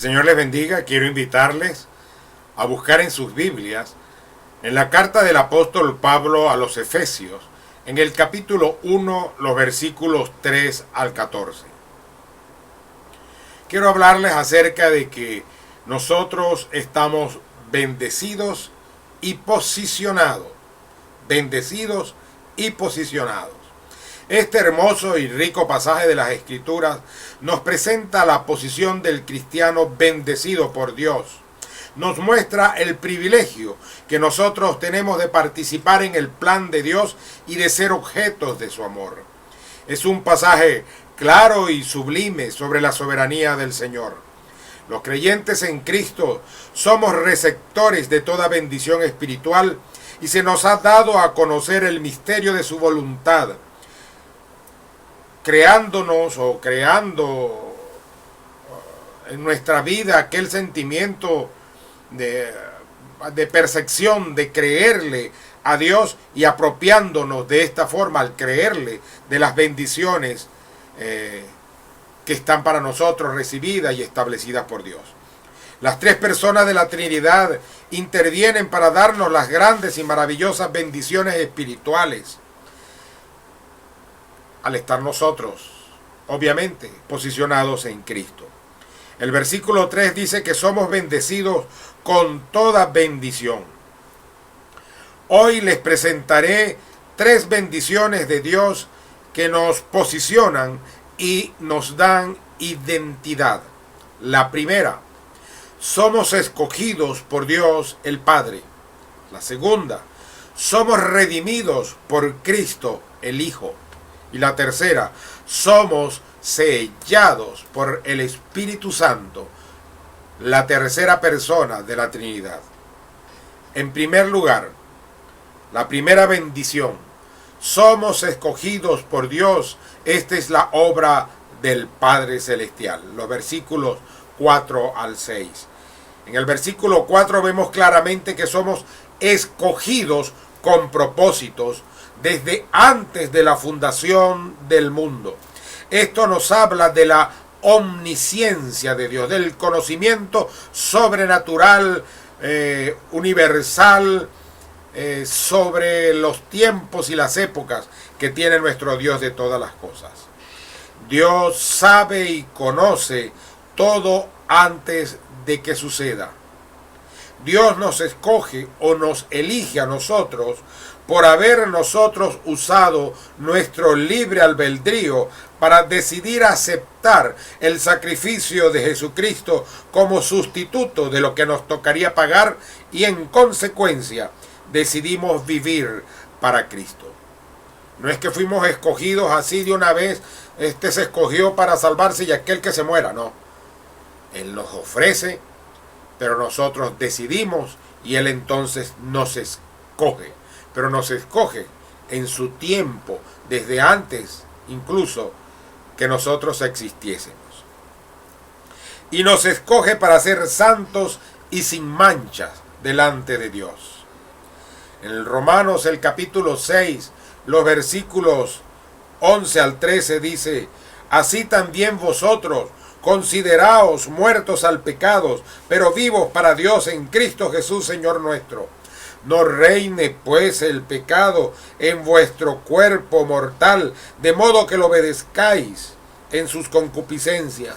Señor les bendiga. Quiero invitarles a buscar en sus Biblias, en la carta del apóstol Pablo a los Efesios, en el capítulo 1, los versículos 3 al 14. Quiero hablarles acerca de que nosotros estamos bendecidos y posicionados. Bendecidos y posicionados. Este hermoso y rico pasaje de las Escrituras nos presenta la posición del cristiano bendecido por Dios. Nos muestra el privilegio que nosotros tenemos de participar en el plan de Dios y de ser objetos de su amor. Es un pasaje claro y sublime sobre la soberanía del Señor. Los creyentes en Cristo somos receptores de toda bendición espiritual y se nos ha dado a conocer el misterio de su voluntad, creándonos o creando en nuestra vida aquel sentimiento de percepción, de creerle a Dios y apropiándonos de esta forma al creerle de las bendiciones que están para nosotros recibidas y establecidas por Dios. Las tres personas de la Trinidad intervienen para darnos las grandes y maravillosas bendiciones espirituales, al estar nosotros, obviamente, posicionados en Cristo. El versículo 3 dice que somos bendecidos con toda bendición. Hoy les presentaré tres bendiciones de Dios que nos posicionan y nos dan identidad. La primera, somos escogidos por Dios el Padre. La segunda, somos redimidos por Cristo el Hijo. Y la tercera, somos sellados por el Espíritu Santo, la tercera persona de la Trinidad. En primer lugar, la primera bendición, somos escogidos por Dios. Esta es la obra del Padre Celestial. Los versículos 4 al 6. En el versículo 4 vemos claramente que somos escogidos con propósitos desde antes de la fundación del mundo. Esto nos habla de la omnisciencia de Dios, del conocimiento sobrenatural, universal, sobre los tiempos y las épocas que tiene nuestro Dios de todas las cosas. Dios sabe y conoce todo antes de que suceda. Dios nos escoge o nos elige a nosotros por haber nosotros usado nuestro libre albedrío para decidir aceptar el sacrificio de Jesucristo como sustituto de lo que nos tocaría pagar, y en consecuencia decidimos vivir para Cristo. No es que fuimos escogidos así de una vez, este se escogió para salvarse y aquel que se muera, no. Él nos ofrece, pero nosotros decidimos y Él entonces nos escoge. Pero nos escoge en su tiempo, desde antes incluso que nosotros existiésemos. Y nos escoge para ser santos y sin manchas delante de Dios. En el Romanos, el capítulo 6, los versículos 11 al 13 dice: así también vosotros, consideraos muertos al pecado, pero vivos para Dios en Cristo Jesús, Señor nuestro. No reine pues el pecado en vuestro cuerpo mortal, de modo que lo obedezcáis en sus concupiscencias,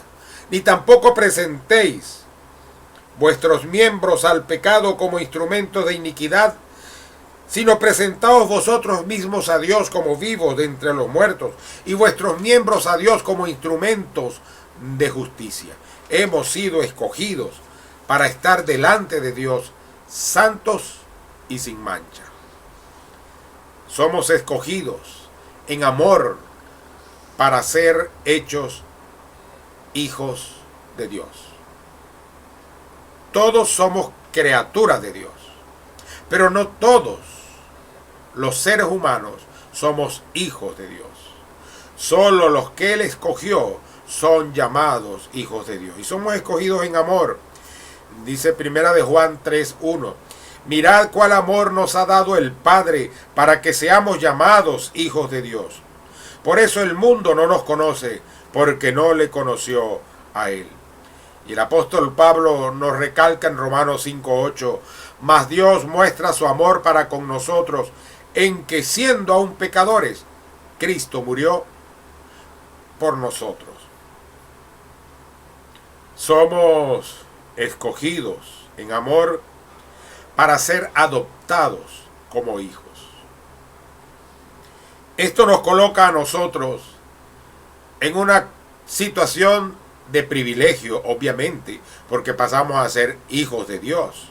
ni tampoco presentéis vuestros miembros al pecado como instrumentos de iniquidad, sino presentaos vosotros mismos a Dios como vivos de entre los muertos, y vuestros miembros a Dios como instrumentos de justicia. Hemos sido escogidos para estar delante de Dios santos y sin mancha. Somos escogidos en amor para ser hechos hijos de Dios. Todos somos criaturas de Dios, pero no todos los seres humanos somos hijos de Dios. Solo los que Él escogió son llamados hijos de Dios, y somos escogidos en amor. Dice primera de Juan 3:1: mirad cuál amor nos ha dado el Padre para que seamos llamados hijos de Dios. Por eso el mundo no nos conoce, porque no le conoció a Él. Y el apóstol Pablo nos recalca en Romanos 5:8, mas Dios muestra su amor para con nosotros en que siendo aún pecadores, Cristo murió por nosotros. Somos escogidos en amor para ser adoptados como hijos. Esto nos coloca a nosotros en una situación de privilegio, obviamente, porque pasamos a ser hijos de Dios.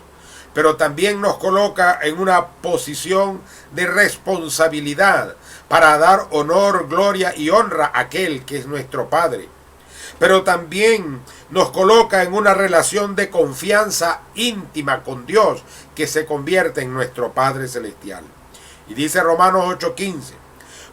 Pero también nos coloca en una posición de responsabilidad para dar honor, gloria y honra a aquel que es nuestro Padre. Pero también nos coloca en una relación de confianza íntima con Dios que se convierte en nuestro Padre Celestial. Y dice Romanos 8:15,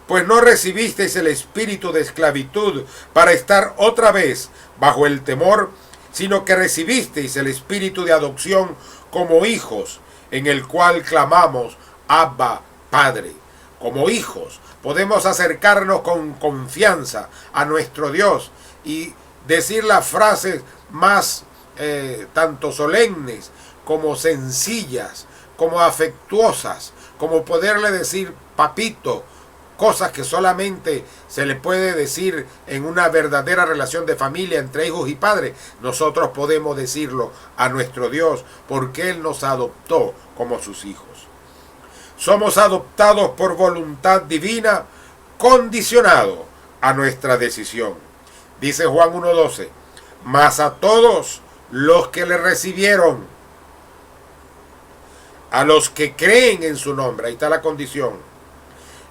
pues no recibisteis el espíritu de esclavitud para estar otra vez bajo el temor, sino que recibisteis el espíritu de adopción como hijos, en el cual clamamos, Abba, Padre. Como hijos podemos acercarnos con confianza a nuestro Dios y decir las frases más tanto solemnes como sencillas, como afectuosas, como poderle decir papito, cosas que solamente se le puede decir en una verdadera relación de familia entre hijos y padres. Nosotros podemos decirlo a nuestro Dios porque Él nos adoptó como sus hijos. Somos adoptados por voluntad divina, condicionado a nuestra decisión. Dice Juan 1:12, mas a todos los que le recibieron, a los que creen en su nombre, ahí está la condición,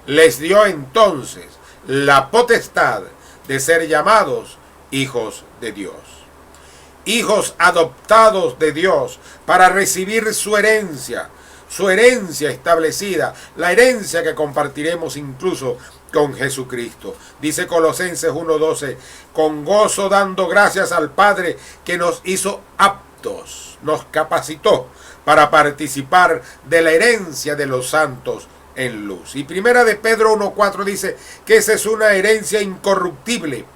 les dio entonces la potestad de ser llamados hijos de Dios. Hijos adoptados de Dios para recibir su herencia establecida, la herencia que compartiremos incluso con Jesucristo. Dice Colosenses 1:12, con gozo dando gracias al Padre que nos hizo aptos, nos capacitó para participar de la herencia de los santos en luz. Y primera de Pedro 1:4 dice que esa es una herencia incorruptible,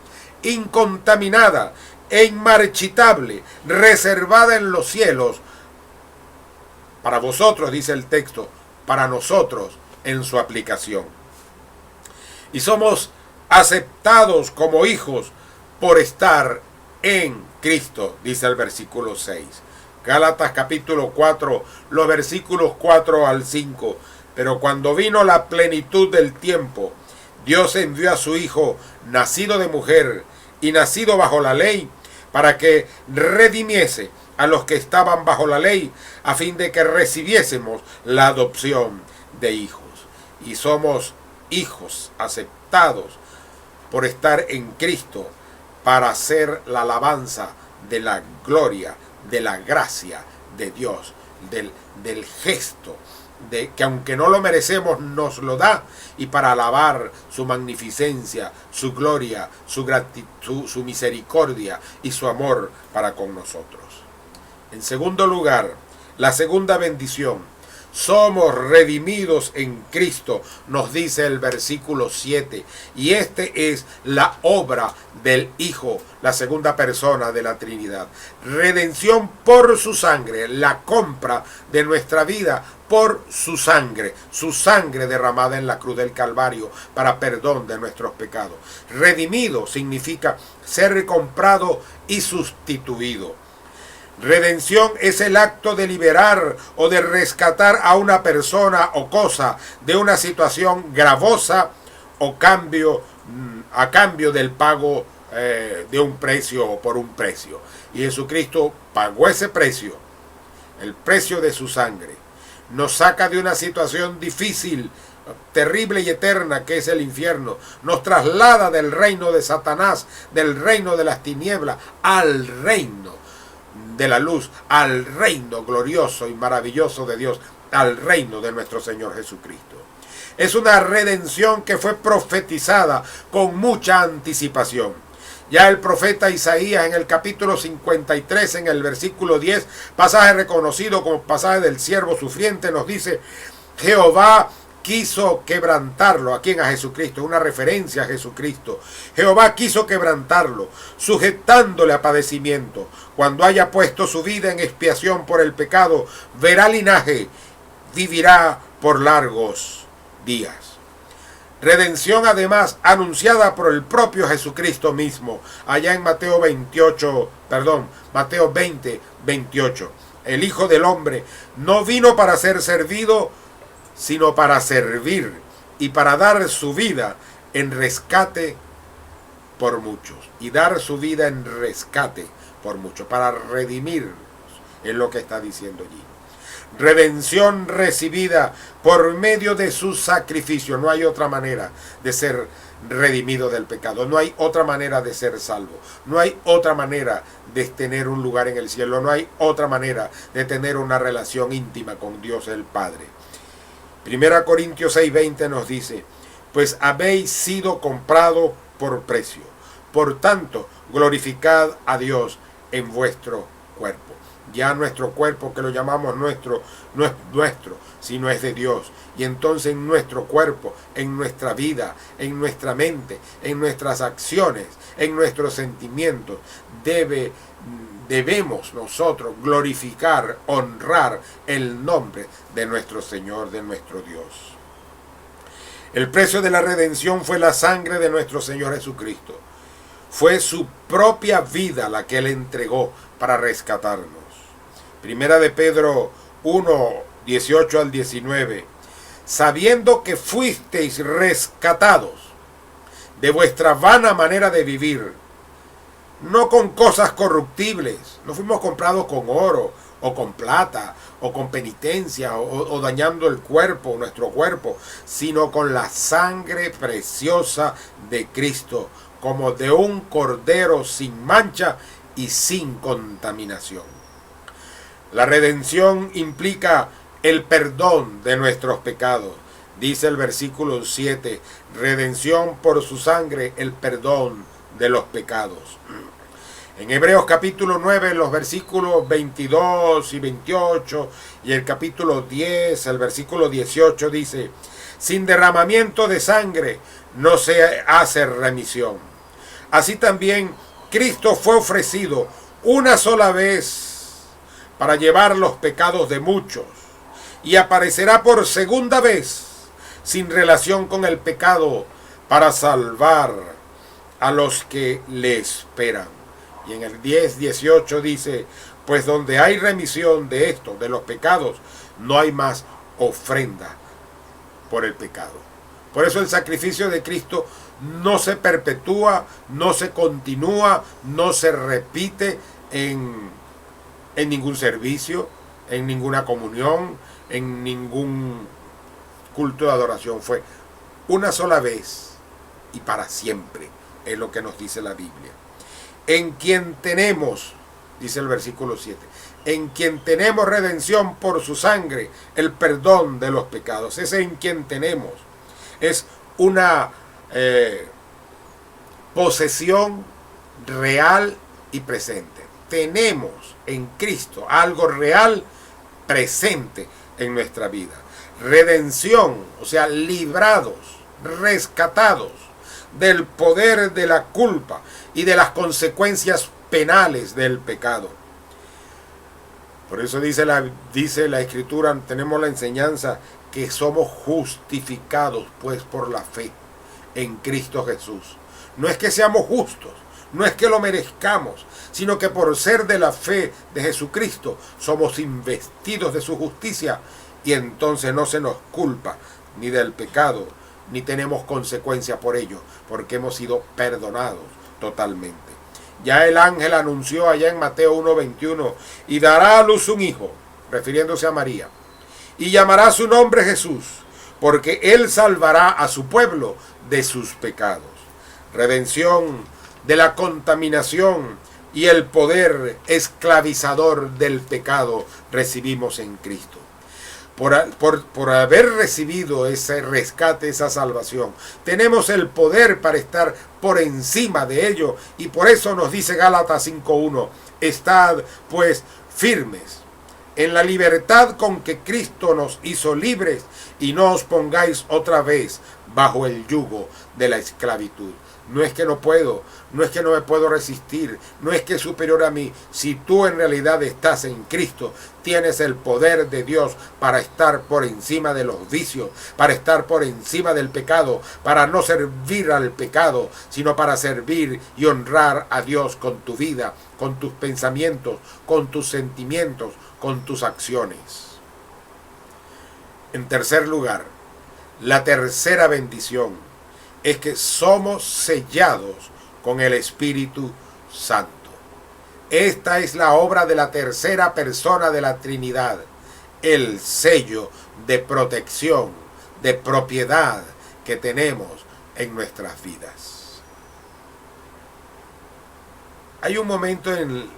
incontaminada e inmarchitable, reservada en los cielos para vosotros, dice el texto, para nosotros en su aplicación. Y somos aceptados como hijos por estar en Cristo, dice el versículo 6. Gálatas capítulo 4, los versículos 4 al 5. Pero cuando vino la plenitud del tiempo, Dios envió a su Hijo, nacido de mujer y nacido bajo la ley, para que redimiese a los que estaban bajo la ley, a fin de que recibiésemos la adopción de hijos. Y somos hijos aceptados por estar en Cristo, para hacer la alabanza de la gloria, de la gracia de Dios, del gesto de que aunque no lo merecemos nos lo da, y para alabar su magnificencia, su gloria, su gratitud, su misericordia y su amor para con nosotros. En segundo lugar, la segunda bendición, somos redimidos en Cristo, nos dice el versículo 7, y este es la obra del Hijo, la segunda persona de la Trinidad. Redención por su sangre, la compra de nuestra vida por su sangre derramada en la cruz del Calvario para perdón de nuestros pecados. Redimido significa ser comprado y sustituido. Redención es el acto de liberar o de rescatar a una persona o cosa de una situación gravosa o a cambio del pago de un precio o por un precio. Y Jesucristo pagó ese precio, el precio de su sangre. Nos saca de una situación difícil, terrible y eterna que es el infierno. Nos traslada del reino de Satanás, del reino de las tinieblas, al reino de la luz, al reino glorioso y maravilloso de Dios, al reino de nuestro Señor Jesucristo. Es una redención que fue profetizada con mucha anticipación. Ya el profeta Isaías en el capítulo 53, en el versículo 10, pasaje reconocido como pasaje del siervo sufriente, nos dice: Jehová quiso quebrantarlo. ¿A quién? A Jesucristo, una referencia a Jesucristo. Jehová quiso quebrantarlo, sujetándole a padecimiento. Cuando haya puesto su vida en expiación por el pecado, verá linaje, vivirá por largos días. Redención además anunciada por el propio Jesucristo mismo, allá en Mateo 20, 28. El Hijo del Hombre no vino para ser servido, sino para servir y para dar su vida en rescate por muchos. Y dar su vida en rescate por muchos, para redimirnos, es lo que está diciendo allí. Redención recibida por medio de su sacrificio. No hay otra manera de ser redimido del pecado. No hay otra manera de ser salvo. No hay otra manera de tener un lugar en el cielo. No hay otra manera de tener una relación íntima con Dios el Padre. 1 Corintios 6:20 nos dice: pues habéis sido comprado por precio. Por tanto, glorificad a Dios en vuestro cuerpo. Ya nuestro cuerpo, que lo llamamos nuestro, no es nuestro, sino es de Dios. Y entonces en nuestro cuerpo, en nuestra vida, en nuestra mente, en nuestras acciones, en nuestros sentimientos, debemos nosotros glorificar, honrar el nombre de nuestro Señor, de nuestro Dios. El precio de la redención fue la sangre de nuestro Señor Jesucristo. Fue su propia vida la que Él entregó para rescatarnos. Primera de Pedro 1, 18 al 19. Sabiendo que fuisteis rescatados de vuestra vana manera de vivir, no con cosas corruptibles, no fuimos comprados con oro o con plata o con penitencia o dañando el cuerpo, nuestro cuerpo, sino con la sangre preciosa de Cristo, como de un cordero sin mancha y sin contaminación. La redención implica el perdón de nuestros pecados. Dice el versículo 7, redención por su sangre, el perdón de los pecados. En Hebreos capítulo 9, los versículos 22 y 28 y el capítulo 10, el versículo 18 dice: sin derramamiento de sangre no se hace remisión. Así también Cristo fue ofrecido una sola vez para llevar los pecados de muchos, y aparecerá por segunda vez sin relación con el pecado para salvar a los que le esperan. Y en el 10:18 dice: pues donde hay remisión de esto, de los pecados, no hay más ofrenda por el pecado. Por eso el sacrificio de Cristo no se perpetúa, no se continúa, no se repite en ningún servicio, en ninguna comunión, en ningún culto de adoración. Fue una sola vez y para siempre, es lo que nos dice la Biblia. En quien tenemos, dice el versículo 7, en quien tenemos redención por su sangre, el perdón de los pecados. Ese en quien tenemos es una posesión real y presente. Tenemos en Cristo algo real presente en nuestra vida. Redención, o sea, librados, rescatados del poder de la culpa y de las consecuencias penales del pecado. Por eso dice la Escritura, tenemos la enseñanza que somos justificados pues por la fe en Cristo Jesús. No es que seamos justos, no es que lo merezcamos, sino que por ser de la fe de Jesucristo somos investidos de su justicia, y entonces no se nos culpa ni del pecado, ni tenemos consecuencia por ello, porque hemos sido perdonados totalmente. Ya el ángel anunció allá en Mateo 1:21, y dará a luz un hijo, refiriéndose a María, y llamará su nombre Jesús, porque él salvará a su pueblo de sus pecados. Redención de la contaminación y el poder esclavizador del pecado recibimos en Cristo. Por haber recibido ese rescate, esa salvación, tenemos el poder para estar por encima de ello, y por eso nos dice Gálatas 5:1, estad pues firmes, en la libertad con que Cristo nos hizo libres, y no os pongáis otra vez bajo el yugo de la esclavitud. No es que no puedo, no es que no me puedo resistir, no es que es superior a mí. Si tú en realidad estás en Cristo, tienes el poder de Dios para estar por encima de los vicios, para estar por encima del pecado, para no servir al pecado, sino para servir y honrar a Dios con tu vida, con tus pensamientos, con tus sentimientos, con tus acciones. En tercer lugar, la tercera bendición es que somos sellados con el Espíritu Santo. Esta es la obra de la tercera persona de la Trinidad, el sello de protección, de propiedad que tenemos en nuestras vidas. Hay un momento en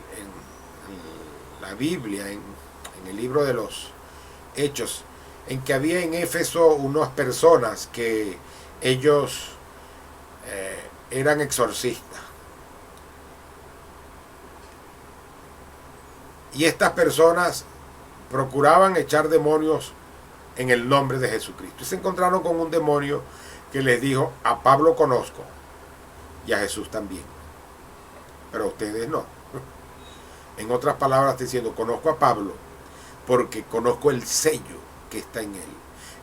la Biblia, en el libro de los Hechos, en que había en Éfeso unas personas que ellos eran exorcistas. Y estas personas procuraban echar demonios en el nombre de Jesucristo. Y se encontraron con un demonio que les dijo: a Pablo conozco y a Jesús también, pero a ustedes no. En otras palabras, está diciendo: conozco a Pablo porque conozco el sello que está en él.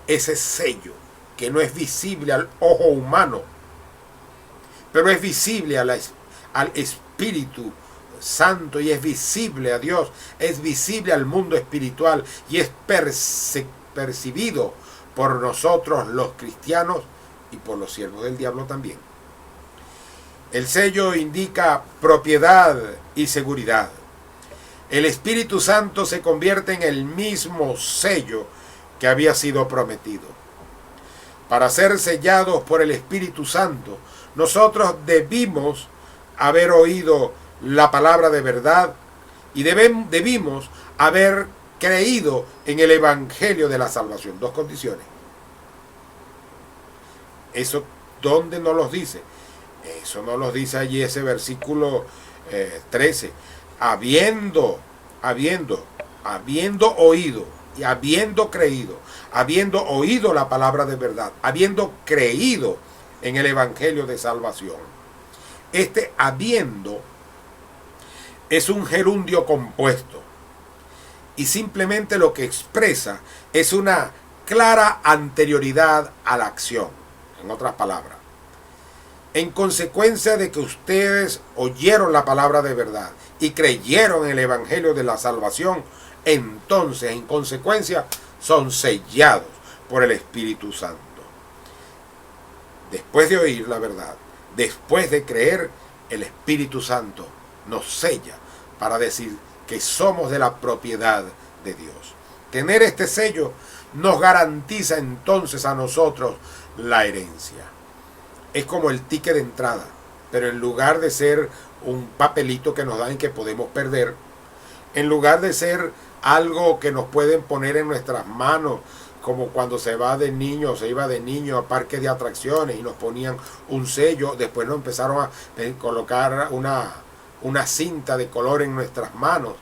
Ese sello que no es visible al ojo humano, pero es visible al Espíritu Santo, y es visible a Dios, es visible al mundo espiritual, y es percibido por nosotros los cristianos y por los siervos del diablo también. El sello indica propiedad y seguridad. El Espíritu Santo se convierte en el mismo sello que había sido prometido. Para ser sellados por el Espíritu Santo, nosotros debimos haber oído la palabra de verdad y debimos haber creído en el Evangelio de la salvación. Dos condiciones. ¿Eso dónde nos los dice? Eso nos lo dice allí ese versículo 13. Habiendo oído y habiendo creído, habiendo oído la palabra de verdad, habiendo creído en el Evangelio de salvación. Este habiendo es un gerundio compuesto y simplemente lo que expresa es una clara anterioridad a la acción. En otras palabras, en consecuencia de que ustedes oyeron la palabra de verdad y creyeron en el Evangelio de la salvación, entonces en consecuencia son sellados por el Espíritu Santo. Después de oír la verdad, después de creer, el Espíritu Santo nos sella para decir que somos de la propiedad de Dios. Tener este sello nos garantiza entonces a nosotros la herencia. Es como el ticket de entrada, pero en lugar de ser un papelito que nos dan y que podemos perder, en lugar de ser algo que nos pueden poner en nuestras manos, como cuando se iba de niño a parques de atracciones y nos ponían un sello, después nos empezaron a colocar una cinta de color en nuestras manos,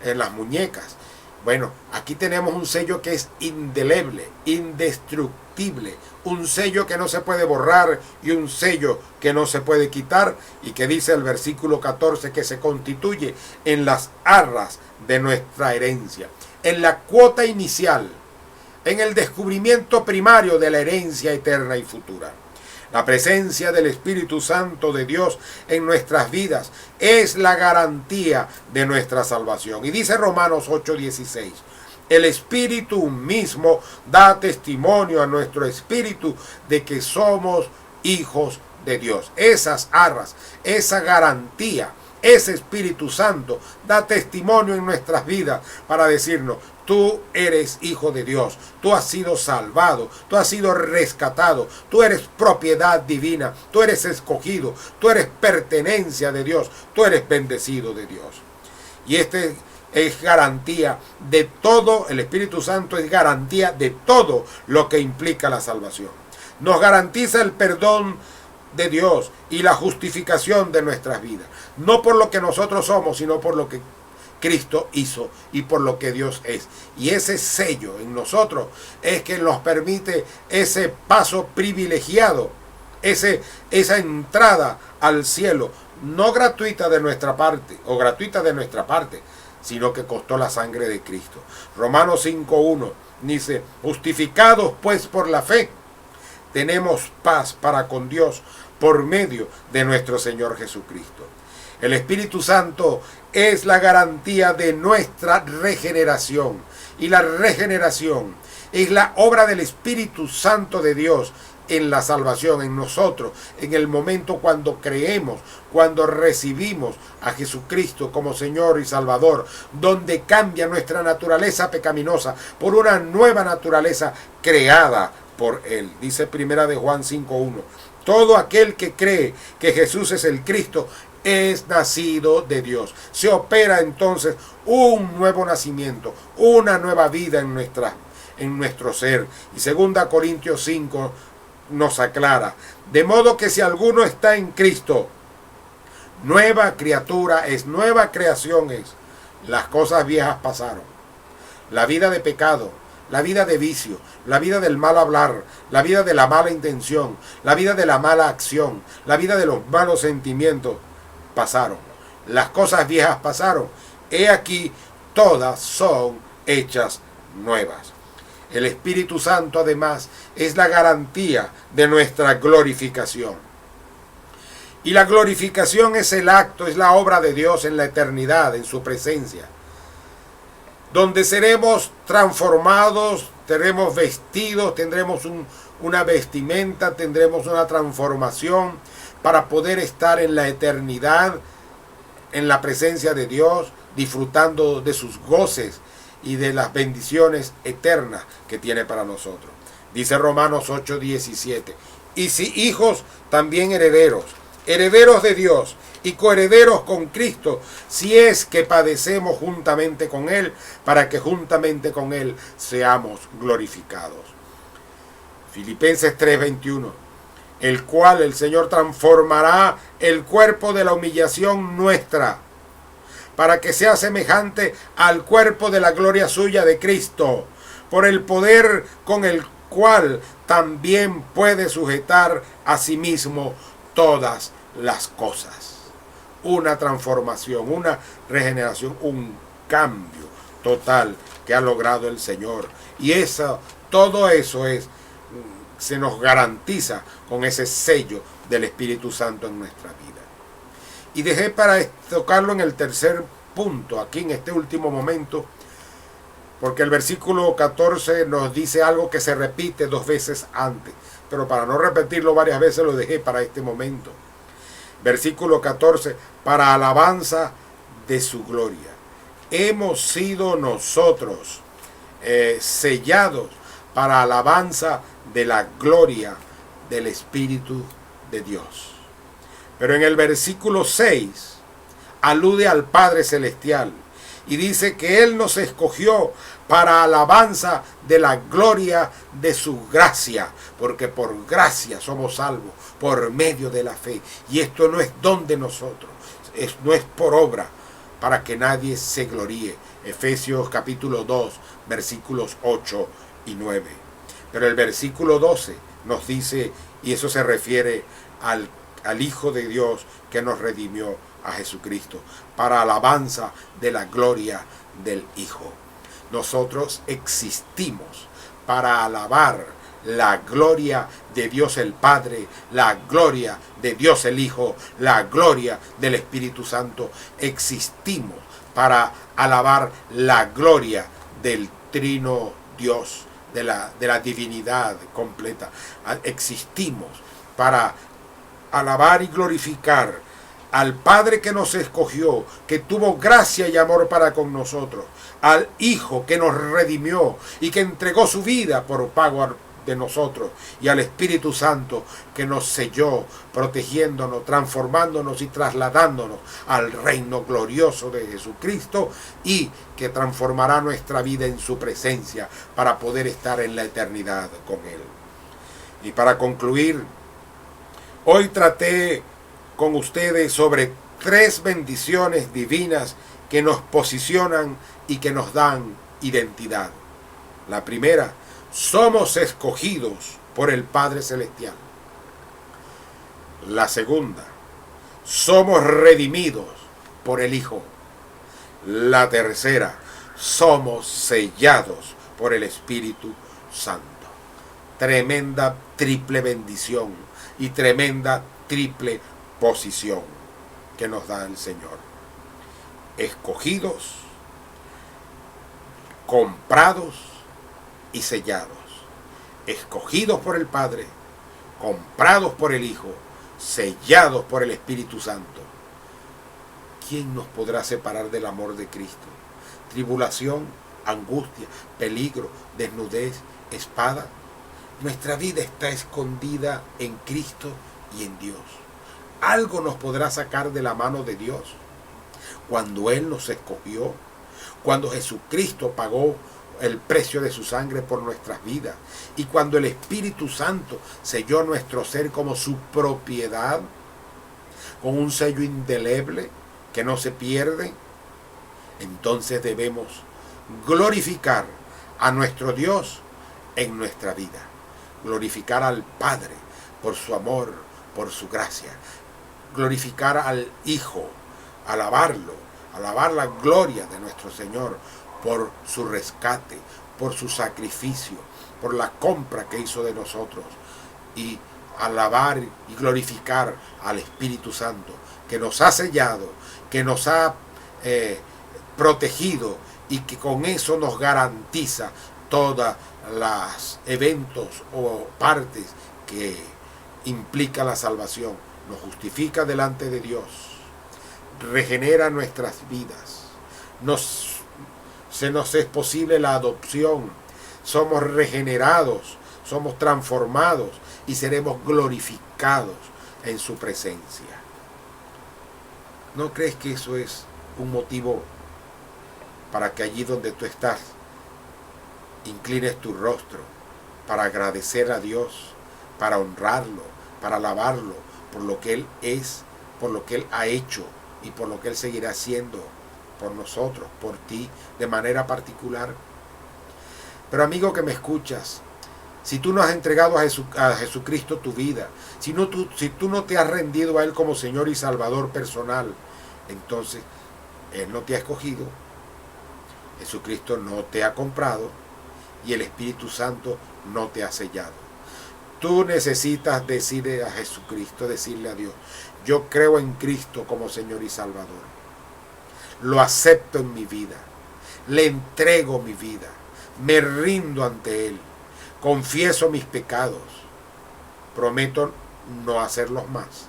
en las muñecas. Bueno, aquí tenemos un sello que es indeleble, indestructible, un sello que no se puede borrar y un sello que no se puede quitar, y que dice el versículo 14 que se constituye en las arras de nuestra herencia, en la cuota inicial, en el descubrimiento primario de la herencia eterna y futura. La presencia del Espíritu Santo de Dios en nuestras vidas es la garantía de nuestra salvación. Y dice Romanos 8:16, el Espíritu mismo da testimonio a nuestro espíritu de que somos hijos de Dios. Esas arras, esa garantía, ese Espíritu Santo da testimonio en nuestras vidas para decirnos: tú eres hijo de Dios, tú has sido salvado, tú has sido rescatado, tú eres propiedad divina, tú eres escogido, tú eres pertenencia de Dios, tú eres bendecido de Dios. Y este es garantía de todo, el Espíritu Santo es garantía de todo lo que implica la salvación. Nos garantiza el perdón de Dios y la justificación de nuestras vidas, no por lo que nosotros somos, sino por lo que Cristo hizo y por lo que Dios es. Y ese sello en nosotros es que nos permite ese paso privilegiado, esa entrada al cielo, no gratuita de nuestra parte, o gratuita de nuestra parte, sino que costó la sangre de Cristo. Romanos 5:1 dice, justificados pues por la fe, tenemos paz para con Dios por medio de nuestro Señor Jesucristo. El Espíritu Santo es la garantía de nuestra regeneración. Y la regeneración es la obra del Espíritu Santo de Dios en la salvación, en nosotros, en el momento cuando creemos, cuando recibimos a Jesucristo como Señor y Salvador, donde cambia nuestra naturaleza pecaminosa por una nueva naturaleza creada por Él. Dice Primera de Juan 5:1. Todo aquel que cree que Jesús es el Cristo es nacido de Dios. Se opera entonces un nuevo nacimiento, una nueva vida en nuestro ser. Y 2 Corintios 5 nos aclara, de modo que si alguno está en Cristo, nueva criatura es, nueva creación es. Las cosas viejas pasaron. La vida de pecado, la vida de vicio, la vida del mal hablar, la vida de la mala intención, la vida de la mala acción, la vida de los malos sentimientos, pasaron. Las cosas viejas pasaron. He aquí, todas son hechas nuevas. El Espíritu Santo, además, es la garantía de nuestra glorificación. Y la glorificación es el acto, es la obra de Dios en la eternidad, en su presencia, donde seremos transformados, seremos vestidos, tendremos una vestimenta, tendremos una transformación para poder estar en la eternidad, en la presencia de Dios, disfrutando de sus goces y de las bendiciones eternas que tiene para nosotros. Dice Romanos 8:17, y si hijos, también herederos, herederos de Dios y coherederos con Cristo, si es que padecemos juntamente con Él, para que juntamente con Él seamos glorificados. Filipenses 3:21, el cual el Señor transformará el cuerpo de la humillación nuestra, para que sea semejante al cuerpo de la gloria suya de Cristo, por el poder con el cual también puede sujetar a sí mismo todas las cosas. Una transformación, una regeneración, un cambio total que ha logrado el Señor. Y todo eso se nos garantiza con ese sello del Espíritu Santo en nuestra vida. Y dejé para tocarlo en el tercer punto, aquí en este último momento, porque el versículo 14 nos dice algo que se repite 2 veces antes, pero para no repetirlo varias veces lo dejé para este momento. Versículo 14, para alabanza de su gloria. Hemos sido nosotros sellados para alabanza de la gloria del Espíritu de Dios. Pero en el versículo 6 alude al Padre Celestial y dice que Él nos escogió para alabanza de la gloria de su gracia, porque por gracia somos salvos, por medio de la fe. Y esto no es don de nosotros, no es por obra, para que nadie se gloríe. Efesios capítulo 2, versículos 8 y 9. Pero el versículo 12 nos dice, y eso se refiere al Hijo de Dios que nos redimió, a Jesucristo, para alabanza de la gloria del Hijo. Nosotros existimos para alabar la gloria de Dios el Padre, la gloria de Dios el Hijo, la gloria del Espíritu Santo. Existimos para alabar la gloria del Trino Dios, de la divinidad completa. Existimos para alabar y glorificar al Padre que nos escogió, que tuvo gracia y amor para con nosotros, al Hijo que nos redimió y que entregó su vida por pago de nosotros, y al Espíritu Santo que nos selló, protegiéndonos, transformándonos y trasladándonos al reino glorioso de Jesucristo, y que transformará nuestra vida en su presencia para poder estar en la eternidad con Él. Y para concluir, hoy traté con ustedes sobre 3 bendiciones divinas que nos posicionan y que nos dan identidad. La primera, somos escogidos por el Padre Celestial. La segunda, somos redimidos por el Hijo. La tercera, somos sellados por el Espíritu Santo. Tremenda triple bendición y tremenda triple posición que nos da el Señor. Escogidos, comprados y sellados. Escogidos por el Padre, comprados por el Hijo, sellados por el Espíritu Santo. ¿Quién nos podrá separar del amor de Cristo? Tribulación, angustia, peligro, desnudez, espada. Nuestra vida está escondida en Cristo y en Dios. ¿Algo nos podrá sacar de la mano de Dios? Cuando Él nos escogió, cuando Jesucristo pagó el precio de su sangre por nuestras vidas, y cuando el Espíritu Santo selló nuestro ser como su propiedad, con un sello indeleble que no se pierde, entonces debemos glorificar a nuestro Dios en nuestra vida, glorificar al Padre por su amor, por su gracia, glorificar al Hijo, alabarlo, alabar la gloria de nuestro Señor por su rescate, por su sacrificio, por la compra que hizo de nosotros, y alabar y glorificar al Espíritu Santo que nos ha sellado, que nos ha protegido y que con eso nos garantiza todos los eventos o partes que implica la salvación. Nos justifica delante de Dios, regenera nuestras vidas, se nos es posible la adopción, somos regenerados, somos transformados y seremos glorificados en su presencia. ¿No crees que eso es un motivo para que allí donde tú estás inclines tu rostro para agradecer a Dios, para honrarlo, para alabarlo por lo que Él es, por lo que Él ha hecho y por lo que Él seguirá haciendo por nosotros, por ti, de manera particular? Pero amigo que me escuchas, si tú no has entregado a Jesucristo tu vida, si tú no te has rendido a Él como Señor y Salvador personal, entonces Él no te ha escogido, Jesucristo no te ha comprado y el Espíritu Santo no te ha sellado. Tú necesitas decirle a Jesucristo, decirle a Dios: yo creo en Cristo como Señor y Salvador. Lo acepto en mi vida. Le entrego mi vida. Me rindo ante Él. Confieso mis pecados. Prometo no hacerlos más.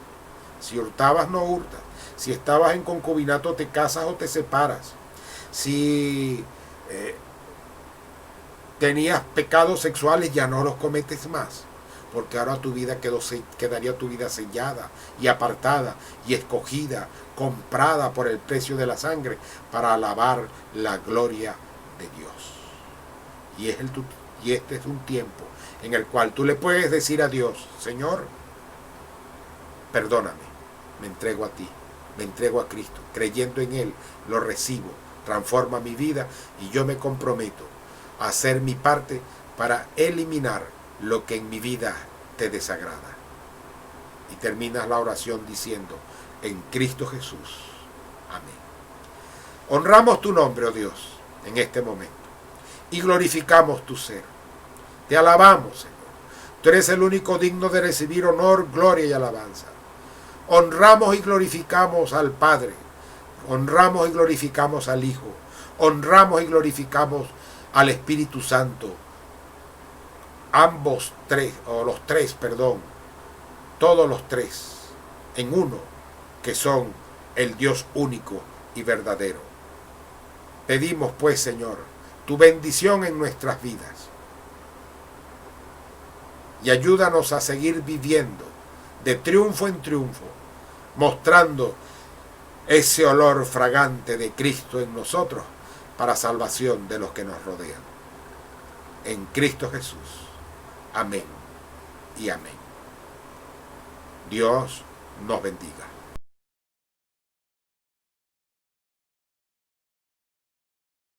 Si hurtabas, no hurtas. Si estabas en concubinato, te casas o te separas. Si tenías pecados sexuales, ya no los cometes más. Porque ahora tu vida quedaría tu vida sellada y apartada y escogida, comprada por el precio de la sangre para alabar la gloria de Dios. Y este es un tiempo en el cual tú le puedes decir a Dios: Señor, perdóname, me entrego a ti, me entrego a Cristo, creyendo en Él, lo recibo, transforma mi vida y yo me comprometo a hacer mi parte para eliminar lo que en mi vida te desagrada. Y terminas la oración diciendo: en Cristo Jesús. Amén. Honramos tu nombre, oh Dios, en este momento y glorificamos tu ser. Te alabamos, Señor. Tú eres el único digno de recibir honor, gloria y alabanza. Honramos y glorificamos al Padre. Honramos y glorificamos al Hijo. Honramos y glorificamos al Espíritu Santo. Ambos tres, o los tres, perdón, todos los tres en uno, que son el Dios único y verdadero. Pedimos pues, Señor, tu bendición en nuestras vidas y ayúdanos a seguir viviendo de triunfo en triunfo, mostrando ese olor fragante de Cristo en nosotros para salvación de los que nos rodean. En Cristo Jesús. Amén y amén. Dios nos bendiga.